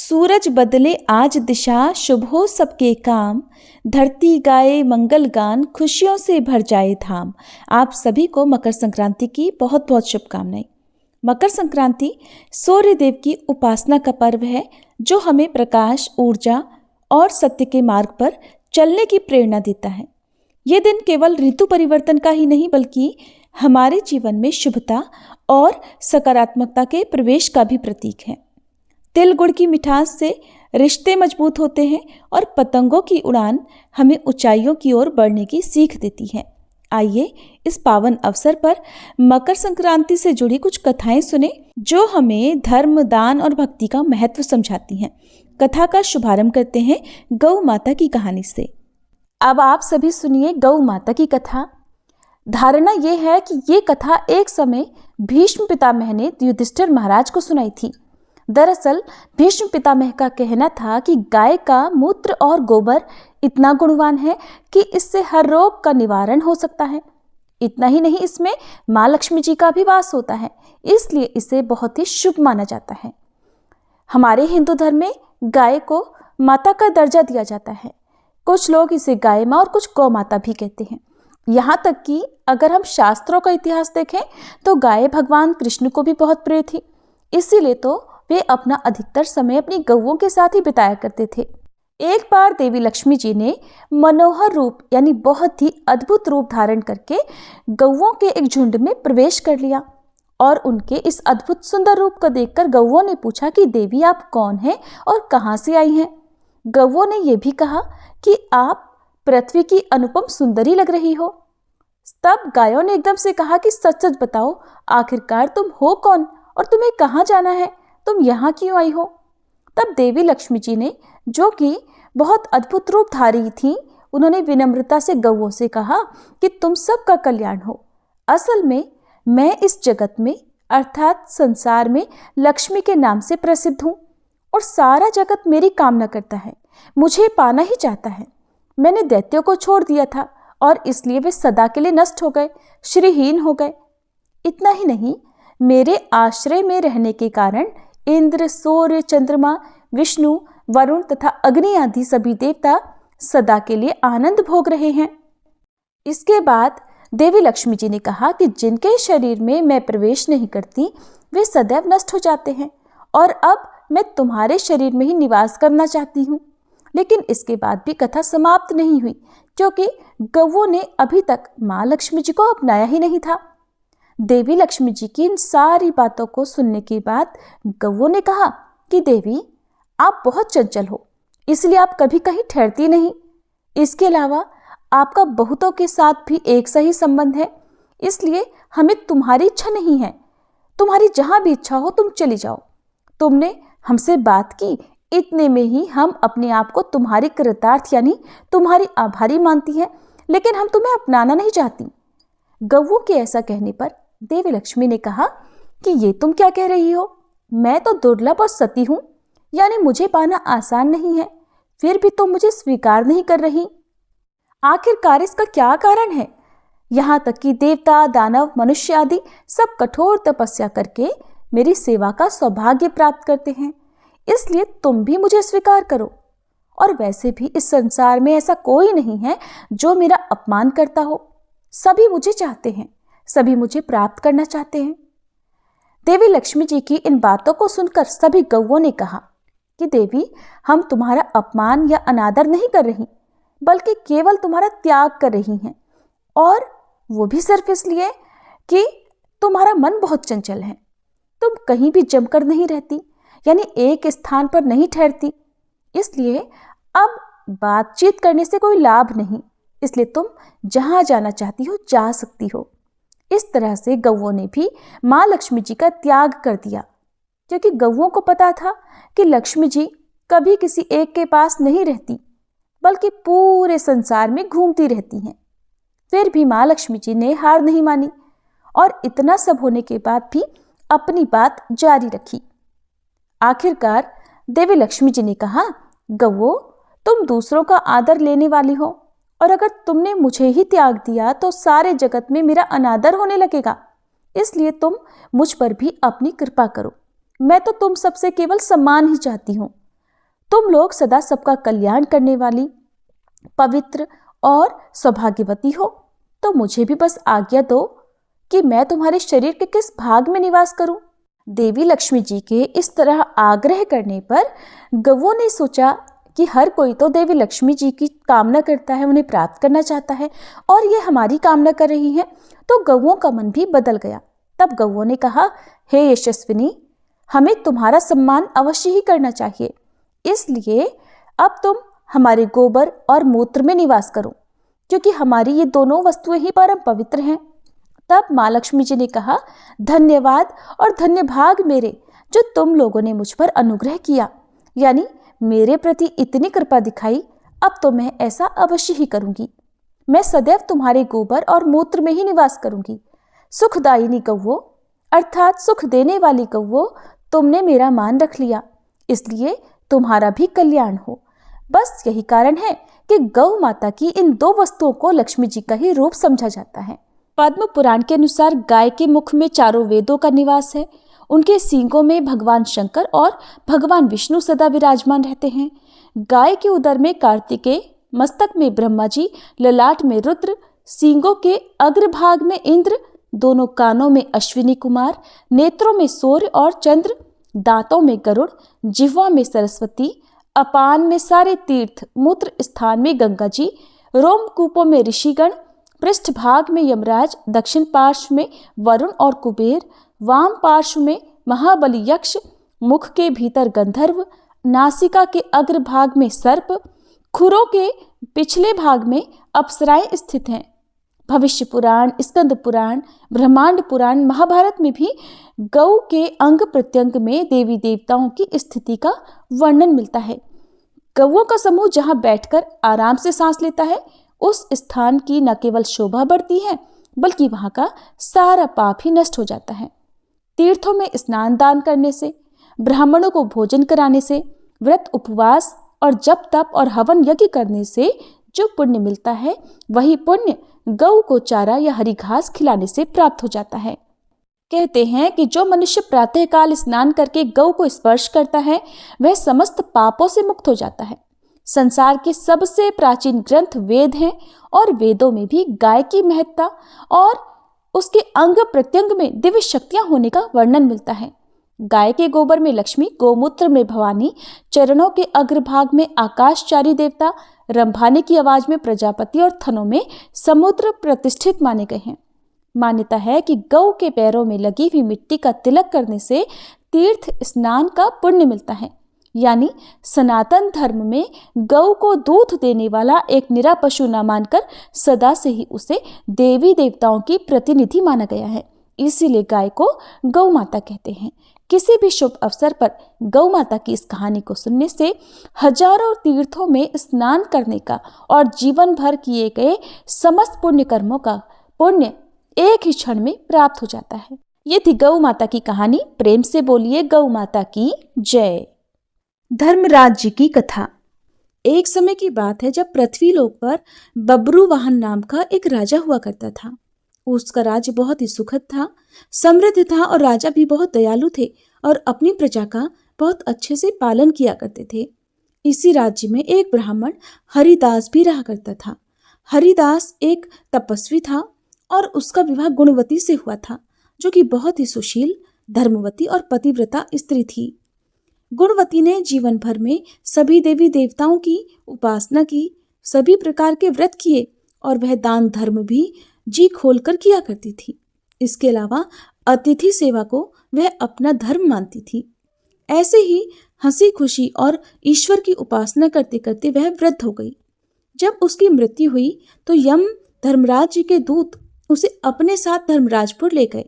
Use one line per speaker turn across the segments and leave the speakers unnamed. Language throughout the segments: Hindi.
सूरज बदले आज दिशा, शुभ हो सबके काम। धरती गाए मंगल गान, खुशियों से भर जाए धाम। आप सभी को मकर संक्रांति की बहुत बहुत शुभकामनाएं। मकर संक्रांति सूर्य देव की उपासना का पर्व है जो हमें प्रकाश, ऊर्जा और सत्य के मार्ग पर चलने की प्रेरणा देता है। ये दिन केवल ऋतु परिवर्तन का ही नहीं बल्कि हमारे जीवन में शुभता और सकारात्मकता के प्रवेश का भी प्रतीक है। तिल गुड़ की मिठास से रिश्ते मजबूत होते हैं और पतंगों की उड़ान हमें ऊंचाइयों की ओर बढ़ने की सीख देती है। आइए इस पावन अवसर पर मकर संक्रांति से जुड़ी कुछ कथाएं सुने जो हमें धर्म, दान और भक्ति का महत्व समझाती हैं। कथा का शुभारंभ करते हैं गौ माता की कहानी से। अब आप सभी सुनिए गौ माता की कथा। धारणा यह है कि ये कथा एक समय भीष्म पितामह ने युधिष्ठिर महाराज को सुनाई थी। दरअसल भीष्म पितामह का कहना था कि गाय का मूत्र और गोबर इतना गुणवान है कि इससे हर रोग का निवारण हो सकता है। इतना ही नहीं, इसमें माँ लक्ष्मी जी का भी वास होता है, इसलिए इसे बहुत ही शुभ माना जाता है। हमारे हिंदू धर्म में गाय को माता का दर्जा दिया जाता है। कुछ लोग इसे गाय माँ और कुछ गौ माता भी कहते हैं। यहाँ तक कि अगर हम शास्त्रों का इतिहास देखें तो गाय भगवान कृष्ण को भी बहुत प्रिय थी, इसीलिए तो वे अपना अधिकतर समय अपनी गौओं के साथ ही बिताया करते थे। एक बार देवी लक्ष्मी जी ने मनोहर रूप यानी बहुत ही अद्भुत रूप धारण करके गौओं के एक झुंड में प्रवेश कर लिया और उनके इस अद्भुत सुंदर रूप को देखकर गौओं ने पूछा कि देवी आप कौन हैं और कहाँ से आई हैं। गौओं ने यह भी कहा कि आप पृथ्वी की अनुपम सुंदरी लग रही हो। तब गायों ने एकदम से कहा कि सच सच बताओ, आखिरकार तुम हो कौन और तुम्हें कहाँ जाना है, तुम यहाँ क्यों आई हो। तब देवी लक्ष्मी जी ने, जो कि बहुत अद्भुत रूप धारी थी, उन्होंने विनम्रता से गौओं से कहा कि तुम सबका कल्याण हो। असल में मैं इस जगत में अर्थात संसार में लक्ष्मी के नाम से प्रसिद्ध हूँ और सारा जगत मेरी कामना करता है, मुझे पाना ही चाहता है। मैंने दैत्यों को छोड़ दिया था और इसलिए वे सदा के लिए नष्ट हो गए, श्रीहीन हो गए। इतना ही नहीं, मेरे आश्रय में रहने के कारण इंद्र, सूर्य, चंद्रमा, विष्णु, वरुण तथा अग्नि आदि सभी देवता सदा के लिए आनंद भोग रहे हैं। इसके बाद देवी लक्ष्मी जी ने कहा कि जिनके शरीर में मैं प्रवेश नहीं करती वे सदैव नष्ट हो जाते हैं और अब मैं तुम्हारे शरीर में ही निवास करना चाहती हूँ। लेकिन इसके बाद भी कथा समाप्त नहीं हुई क्योंकि गौओं ने अभी तक माँ लक्ष्मी जी को अपनाया ही नहीं था। देवी लक्ष्मी जी की इन सारी बातों को सुनने के बाद गौओं ने कहा कि देवी आप बहुत चंचल हो, इसलिए आप कभी कहीं ठहरती नहीं। इसके अलावा आपका बहुतों के साथ भी एक सही संबंध है, इसलिए हमें तुम्हारी इच्छा नहीं है। तुम्हारी जहां भी इच्छा हो तुम चली जाओ। तुमने हमसे बात की, इतने में ही हम अपने आप को तुम्हारी कृतार्थ यानी तुम्हारी आभारी मानती हैं, लेकिन हम तुम्हें अपनाना नहीं चाहती। गौओं के ऐसा कहने पर देवी लक्ष्मी ने कहा कि ये तुम क्या कह रही हो, मैं तो दुर्लभ और सती हूँ, यानी मुझे पाना आसान नहीं है, फिर भी तुम मुझे स्वीकार नहीं कर रही। आखिरकार इसका क्या कारण है। यहाँ तक कि देवता, दानव, मनुष्य आदि सब कठोर तपस्या करके मेरी सेवा का सौभाग्य प्राप्त करते हैं, इसलिए तुम भी मुझे स्वीकार करो। और वैसे भी इस संसार में ऐसा कोई नहीं है जो मेरा अपमान करता हो। सभी मुझे चाहते हैं, सभी मुझे प्राप्त करना चाहते हैं। देवी लक्ष्मी जी की इन बातों को सुनकर सभी गौओं ने कहा कि देवी हम तुम्हारा अपमान या अनादर नहीं कर रही, बल्कि केवल तुम्हारा त्याग कर रही हैं, और वो भी सिर्फ इसलिए कि तुम्हारा मन बहुत चंचल है। तुम कहीं भी जमकर नहीं रहती, यानी एक स्थान पर नहीं ठहरती, इसलिए अब बातचीत करने से कोई लाभ नहीं, इसलिए तुम जहां जाना चाहती हो जा सकती हो। इस तरह से गौओं ने भी माँ लक्ष्मी जी का त्याग कर दिया, क्योंकि गौओं को पता था कि लक्ष्मी जी कभी किसी एक के पास नहीं रहती, बल्कि पूरे संसार में घूमती रहती हैं। फिर भी माँ लक्ष्मी जी ने हार नहीं मानी और इतना सब होने के बाद भी अपनी बात जारी रखी। आखिरकार देवी लक्ष्मी जी ने कहा, गौओं तुम दूसरों का आदर लेने वाली हो, और अगर तुमने मुझे ही त्याग दिया तो सारे जगत में मेरा अनादर होने लगेगा, इसलिए तुम मुझ पर भी अपनी कृपा करो। मैं तो तुम सबसे केवल सम्मान ही चाहती हूँ। तुम लोग सदा सबका कल्याण करने वाली, पवित्र और सौभाग्यवती हो, तो मुझे भी बस आज्ञा दो कि मैं तुम्हारे शरीर के किस भाग में निवास करूं। देवी लक्ष्मी जी के इस तरह आग्रह करने पर गौओं ने सोचा कि हर कोई तो देवी लक्ष्मी जी की कामना करता है, उन्हें प्राप्त करना चाहता है, और ये हमारी कामना कर रही हैं, तो गौओं का मन भी बदल गया। तब गौओं ने कहा, हे यशस्विनी, हमें तुम्हारा सम्मान अवश्य ही करना चाहिए, इसलिए अब तुम हमारे गोबर और मूत्र में निवास करो, क्योंकि हमारी ये दोनों वस्तुएं ही परम पवित्र हैं। तब माँ लक्ष्मी जी ने कहा, धन्यवाद और धन्य भाग मेरे, जो तुम लोगों ने मुझ पर अनुग्रह किया, यानी मेरे प्रति इतनी कृपा दिखाई। अब तो मैं ऐसा अवश्य ही करूंगी। मैं सदैव तुम्हारे गोबर और मूत्र में ही निवास करूंगी। सुखदायिनी कौवो, अर्थात सुख देने वाली कौवो, तुमने मेरा मान रख लिया, इसलिए तुम्हारा भी कल्याण हो। बस यही कारण है कि गौ माता की इन दो वस्तुओं को लक्ष्मी जी का ही रूप समझा जाता है। पद्म पुराण के अनुसार गाय के मुख में चारों वेदों का निवास है। उनके सींगों में भगवान शंकर और भगवान विष्णु सदा विराजमान रहते हैं। गाय के उदर में कार्तिकेय, मस्तक में ब्रह्मा जी, ललाट में रुद्र, सींगों के अग्रभाग में इंद्र, दोनों कानों में अश्विनी कुमार, नेत्रों में सूर्य और चंद्र, दांतों में गरुड़, जिह्वा में सरस्वती, अपान में सारे तीर्थ, मूत्र स्थान में गंगा जी, रोमकूपों में ऋषिगण, पृष्ठ भाग में यमराज, दक्षिण पार्श्व में वरुण और कुबेर, वाम पार्श्व में महाबली यक्ष, मुख के भीतर गंधर्व, नासिका के अग्रभाग में सर्प, खुरों के पिछले भाग में अप्सराएं स्थित हैं। भविष्य पुराण, स्कंद पुराण, ब्रह्मांड पुराण, महाभारत में भी गौ के अंग प्रत्यंग में देवी देवताओं की स्थिति का वर्णन मिलता है। गौओं का समूह जहाँ बैठकर आराम से सांस लेता है, उस स्थान की न केवल शोभा बढ़ती है, बल्कि वहां का सारा पाप ही नष्ट हो जाता है। तीर्थों में स्नान दान करने से, ब्राह्मणों को भोजन कराने से, व्रत उपवास और जप तप और हवन यज्ञ करने से जो पुण्य मिलता है, वही पुण्य गौ को चारा या हरी घास खिलाने से प्राप्त हो जाता है। कहते हैं कि जो मनुष्य प्रातःकाल स्नान करके गौ को स्पर्श करता है, वह समस्त पापों से मुक्त हो जाता है। संसार के सबसे प्राचीन ग्रंथ वेद हैं, और वेदों में भी गाय की महत्ता और उसके अंग प्रत्यंग में दिव्य शक्तियां होने का वर्णन मिलता है। गाय के गोबर में लक्ष्मी, गोमूत्र में भवानी, चरणों के अग्रभाग में आकाशचारी देवता, रंभाने की आवाज में प्रजापति और थनों में समुद्र प्रतिष्ठित माने गए हैं। मान्यता है कि गौ के पैरों में लगी हुई मिट्टी का तिलक करने से तीर्थ स्नान का पुण्य मिलता है। यानी सनातन धर्म में गौ को दूध देने वाला एक निरा पशु न मानकर सदा से ही उसे देवी देवताओं की प्रतिनिधि माना गया है। इसीलिए गाय को गौ माता कहते हैं। किसी भी शुभ अवसर पर गौ माता की इस कहानी को सुनने से हजारों तीर्थों में स्नान करने का और जीवन भर किए गए समस्त पुण्य कर्मों का पुण्य एक ही क्षण में प्राप्त हो जाता है। ये थी गौ माता की कहानी। प्रेम से बोलिए गौ माता की जय। धर्मराज जी की कथा। एक समय की बात है जब पृथ्वी लोक पर बब्रुवाहन नाम का एक राजा हुआ करता था। उसका राज्य बहुत ही सुखद था, समृद्ध था, और राजा भी बहुत दयालु थे और अपनी प्रजा का बहुत अच्छे से पालन किया करते थे। इसी राज्य में एक ब्राह्मण हरिदास भी रहा करता था। हरिदास एक तपस्वी था और उसका विवाह गुणवती से हुआ था, जो कि बहुत ही सुशील, धर्मवती और पतिव्रता स्त्री थी। गुणवती ने जीवन भर में सभी देवी देवताओं की उपासना की, सभी प्रकार के व्रत किए, और वह दान धर्म भी जी खोलकर किया करती थी। इसके अलावा अतिथि सेवा को वह अपना धर्म मानती थी। ऐसे ही हंसी खुशी और ईश्वर की उपासना करते करते वह वृद्ध हो गई। जब उसकी मृत्यु हुई तो यम धर्मराज जी के दूत उसे अपने साथ धर्मराजपुर ले गए।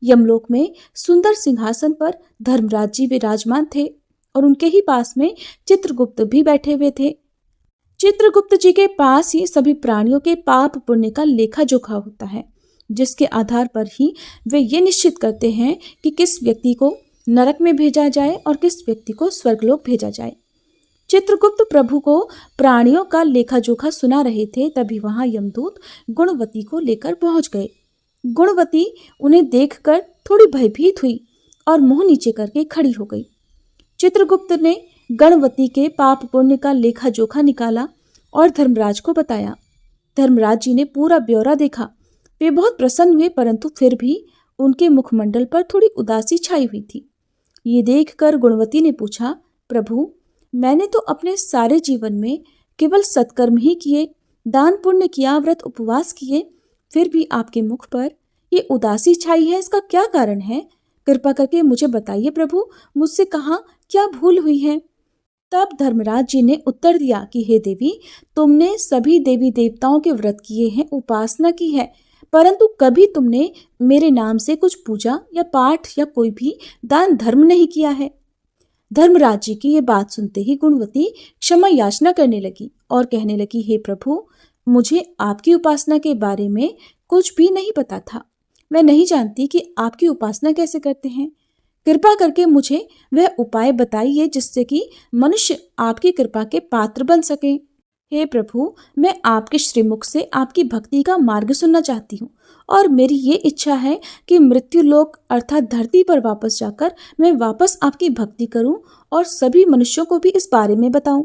यमलोक में सुंदर सिंहासन पर धर्मराज जी विराजमान थे और उनके ही पास में चित्रगुप्त भी बैठे हुए थे। चित्रगुप्त जी के पास ही सभी प्राणियों के पाप पुण्य का लेखा जोखा होता है, जिसके आधार पर ही वे ये निश्चित करते हैं कि किस व्यक्ति को नरक में भेजा जाए और किस व्यक्ति को स्वर्गलोक भेजा जाए। चित्रगुप्त प्रभु को प्राणियों का लेखा जोखा सुना रहे थे, तभी वहां यमदूत गुणवती को लेकर पहुंच गए। गुणवती उन्हें देखकर थोड़ी भयभीत हुई और मुंह नीचे करके खड़ी हो गई। चित्रगुप्त ने गणवती के पाप पुण्य का लेखा जोखा निकाला और धर्मराज को बताया। धर्मराज जी ने पूरा ब्यौरा देखा। वे बहुत प्रसन्न हुए, परंतु फिर भी उनके मुखमंडल पर थोड़ी उदासी छाई हुई थी। ये देखकर गुणवती ने पूछा, प्रभु, मैंने तो अपने सारे जीवन में केवल सत्कर्म ही किए, दान पुण्य किया, व्रत उपवास किए, फिर भी आपके मुख पर ये उदासी छाई है, इसका क्या कारण है? कृपा करके मुझे बताइए प्रभु, मुझसे कहाँ क्या भूल हुई है? तब धर्मराज जी ने उत्तर दिया कि हे देवी, तुमने सभी देवी देवताओं के व्रत किए हैं, उपासना की है, परंतु कभी तुमने मेरे नाम से कुछ पूजा या पाठ या कोई भी दान धर्म नहीं किया है। धर्मराज जी की ये बात सुनते ही गुणवती क्षमा याचना करने लगी और कहने लगी, हे प्रभु, मुझे आपकी उपासना के बारे में कुछ भी नहीं पता था। मैं नहीं जानती कि आपकी उपासना कैसे करते हैं। कृपा करके मुझे वह उपाय बताइए जिससे कि मनुष्य आपकी कृपा के पात्र बन सके। हे प्रभु, मैं आपके श्रीमुख से आपकी भक्ति का मार्ग सुनना चाहती हूँ और मेरी ये इच्छा है कि मृत्यु लोक अर्थात धरती पर वापस जाकर मैं वापस आपकी भक्ति करूं और सभी मनुष्यों को भी इस बारे में बताऊं।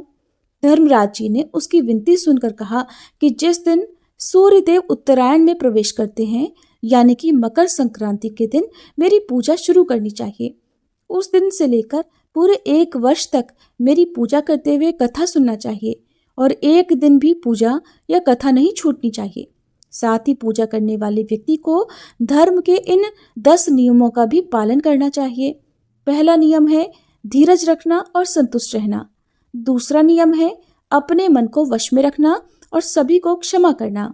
धर्मराज जी ने उसकी विनती सुनकर कहा कि जिस दिन सूर्यदेव उत्तरायण में प्रवेश करते हैं, यानी कि मकर संक्रांति के दिन मेरी पूजा शुरू करनी चाहिए। उस दिन से लेकर पूरे 1 वर्ष तक मेरी पूजा करते हुए कथा सुनना चाहिए और एक दिन भी पूजा या कथा नहीं छूटनी चाहिए। साथ ही पूजा करने वाले व्यक्ति को धर्म के इन 10 नियमों का भी पालन करना चाहिए। पहला नियम है धीरज रखना और संतुष्ट रहना। दूसरा नियम है अपने मन को वश में रखना और सभी को क्षमा करना।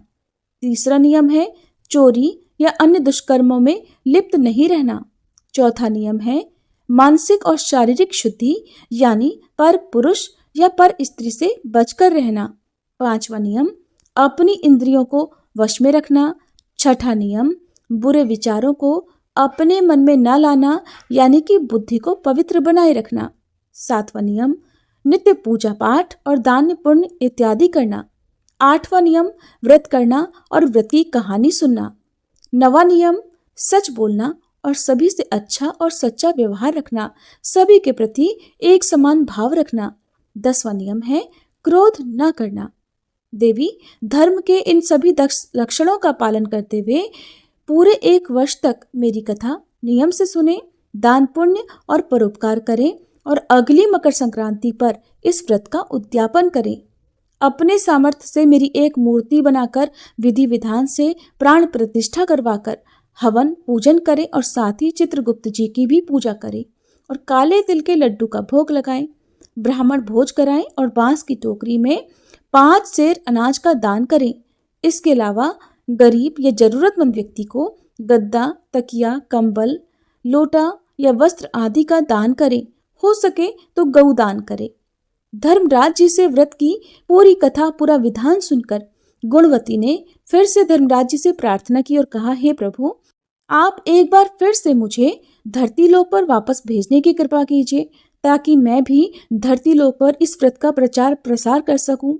तीसरा नियम है चोरी या अन्य दुष्कर्मों में लिप्त नहीं रहना। चौथा नियम है मानसिक और शारीरिक शुद्धि, यानी पर पुरुष या पर स्त्री से बचकर रहना। 5वां नियम अपनी इंद्रियों को वश में रखना। 6ठा नियम बुरे विचारों को अपने मन में न लाना, यानी कि बुद्धि को पवित्र बनाए रखना। 7वां नियम नित्य पूजा पाठ और दान पुण्य इत्यादि करना। 8वां नियम व्रत करना और व्रत की कहानी सुनना। 9वां नियम सच बोलना और सभी से अच्छा और सच्चा व्यवहार रखना, सभी के प्रति एक समान भाव रखना। 10वां नियम है क्रोध न करना। देवी, धर्म के इन सभी लक्षणों का पालन करते हुए पूरे 1 वर्ष तक मेरी कथा नियम से सुने, दान पुण्य और परोपकार करें और अगली मकर संक्रांति पर इस व्रत का उद्यापन करें। अपने सामर्थ्य से मेरी एक मूर्ति बनाकर विधि विधान से प्राण प्रतिष्ठा करवाकर हवन पूजन करें और साथ ही चित्रगुप्त जी की भी पूजा करें और काले तिल के लड्डू का भोग लगाएं, ब्राह्मण भोज कराएं और बांस की टोकरी में 5 सेर अनाज का दान करें। इसके अलावा गरीब या जरूरतमंद व्यक्ति को गद्दा, तकिया, कंबल, लोटा या वस्त्र आदि का दान करें। हो सके तो गौ दान करें। धर्मराज जी से व्रत की पूरी कथा पूरा विधान सुनकर गुणवती ने फिर से धर्मराज जी से प्रार्थना की और कहा, हे प्रभु, आप एक बार फिर से मुझे धरती लोक पर वापस भेजने की कृपा कीजिए ताकि मैं भी धरती लोक पर इस व्रत का प्रचार प्रसार कर सकूं।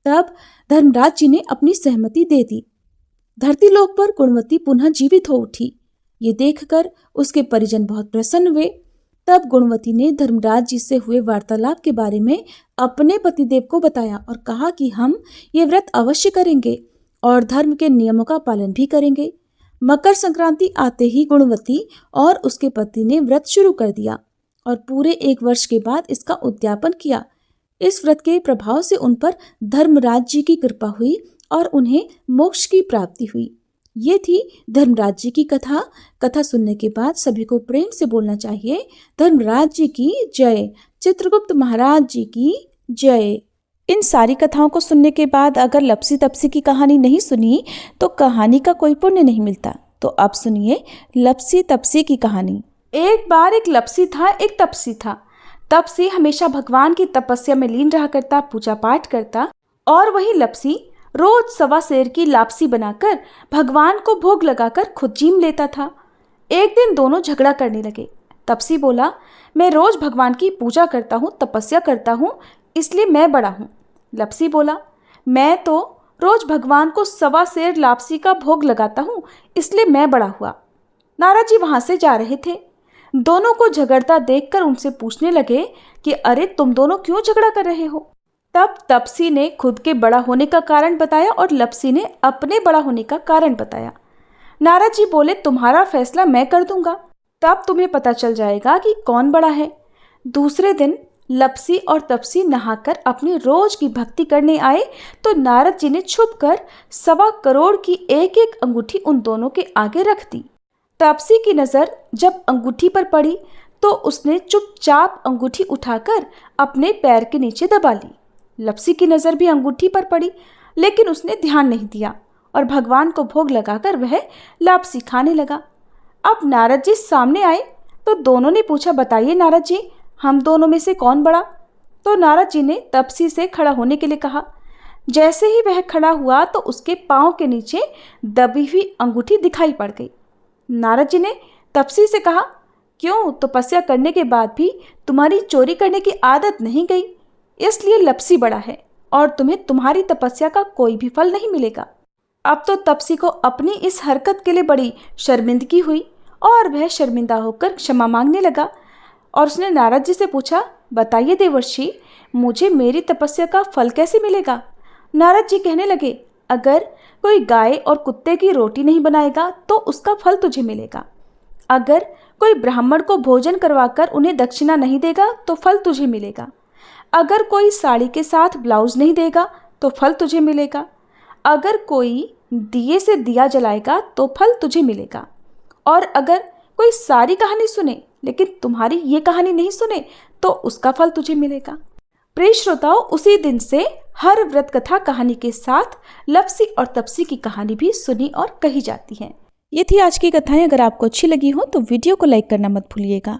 तब धर्मराज जी ने अपनी सहमति दे दी। धरती लोक पर गुणवती पुनः जीवित हो उठी। ये देखकर उसके परिजन बहुत प्रसन्न हुए। तब गुणवती ने धर्मराज जी से हुए वार्तालाप के बारे में अपने पतिदेव को बताया और कहा कि हम ये व्रत अवश्य करेंगे और धर्म के नियमों का पालन भी करेंगे। मकर संक्रांति आते ही गुणवती और उसके पति ने व्रत शुरू कर दिया और पूरे 1 वर्ष के बाद इसका उद्यापन किया। इस व्रत के प्रभाव से उन पर धर्मराज जी की कृपा हुई और उन्हें मोक्ष की प्राप्ति हुई। ये थी धर्मराज जी की कथा। कथा सुनने के बाद सभी को प्रेम से बोलना चाहिए, धर्मराज जी की जय, चित्रगुप्त महाराज जी की जय। इन सारी कथाओं को सुनने के बाद अगर लपसी तपसी की कहानी नहीं सुनी तो कहानी का कोई पुण्य नहीं मिलता। तो अब सुनिए लपसी तपसी की कहानी। एक बार एक लपसी था, एक तपसी था। तपसी हमेशा भगवान की तपस्या में लीन रहा करता, पूजा पाठ करता, और वही लपसी रोज 1.25 सेर की लापसी बनाकर भगवान को भोग लगाकर खुद जीम लेता था। एक दिन दोनों झगड़ा करने लगे। तपसी बोला, मैं रोज भगवान की पूजा करता हूँ, तपस्या करता हूँ, इसलिए मैं बड़ा हूँ। लपसी बोला, मैं तो रोज भगवान को 1.25 सेर लापसी का भोग लगाता हूँ, इसलिए मैं बड़ा हुआ। नारद जी वहाँ से जा रहे थे। दोनों को झगड़ता देखकर उनसे पूछने लगे कि अरे तुम दोनों क्यों झगड़ा कर रहे हो। तब तपसी ने खुद के बड़ा होने का कारण बताया और लपसी ने अपने बड़ा होने का कारण बताया। नारद जी बोले, तुम्हारा फैसला मैं कर दूंगा, तब तुम्हें पता चल जाएगा कि कौन बड़ा है। दूसरे दिन लपसी और तपसी नहाकर अपनी रोज की भक्ति करने आए तो नारद जी ने छुपकर 1.25 करोड़ की एक एक अंगूठी उन दोनों के आगे रख दी। तपसी की नज़र जब अंगूठी पर पड़ी तो उसने चुपचाप अंगूठी उठाकर अपने पैर के नीचे दबा ली। लपसी की नज़र भी अंगूठी पर पड़ी, लेकिन उसने ध्यान नहीं दिया और भगवान को भोग लगाकर वह लापसी खाने लगा। अब नारद जी सामने आए तो दोनों ने पूछा, बताइए नारद जी, हम दोनों में से कौन बड़ा। तो नारद जी ने तपसी से खड़ा होने के लिए कहा। जैसे ही वह खड़ा हुआ तो उसके पाँव के नीचे दबी हुई अंगूठी दिखाई पड़ गई। नारद जी ने तपसी से कहा, क्यों, तपस्या करने के बाद भी तुम्हारी चोरी करने की आदत नहीं गई, इसलिए लपसी बड़ा है और तुम्हें तुम्हारी तपस्या का कोई भी फल नहीं मिलेगा। अब तो तपसी को अपनी इस हरकत के लिए बड़ी शर्मिंदगी हुई और वह शर्मिंदा होकर क्षमा मांगने लगा और उसने नारद जी से पूछा, बताइए देवर्षि, मुझे मेरी तपस्या का फल कैसे मिलेगा। नारद जी कहने लगे, अगर कोई गाय और कुत्ते की रोटी नहीं बनाएगा तो उसका फल तुझे मिलेगा। अगर कोई ब्राह्मण को भोजन करवाकर उन्हें दक्षिणा नहीं देगा तो फल तुझे मिलेगा। अगर कोई साड़ी के साथ ब्लाउज नहीं देगा तो फल तुझे मिलेगा। अगर कोई दिए से दिया जलाएगा तो फल तुझे मिलेगा। और अगर कोई सारी कहानी सुने लेकिन तुम्हारी ये कहानी नहीं सुने तो उसका फल तुझे मिलेगा। प्रिय श्रोताओं, उसी दिन से हर व्रत कथा कहानी के साथ लपसी और तपसी की कहानी भी सुनी और कही जाती है। ये थी आज की कथाएं। अगर आपको अच्छी लगी हो तो वीडियो को लाइक करना मत भूलिएगा।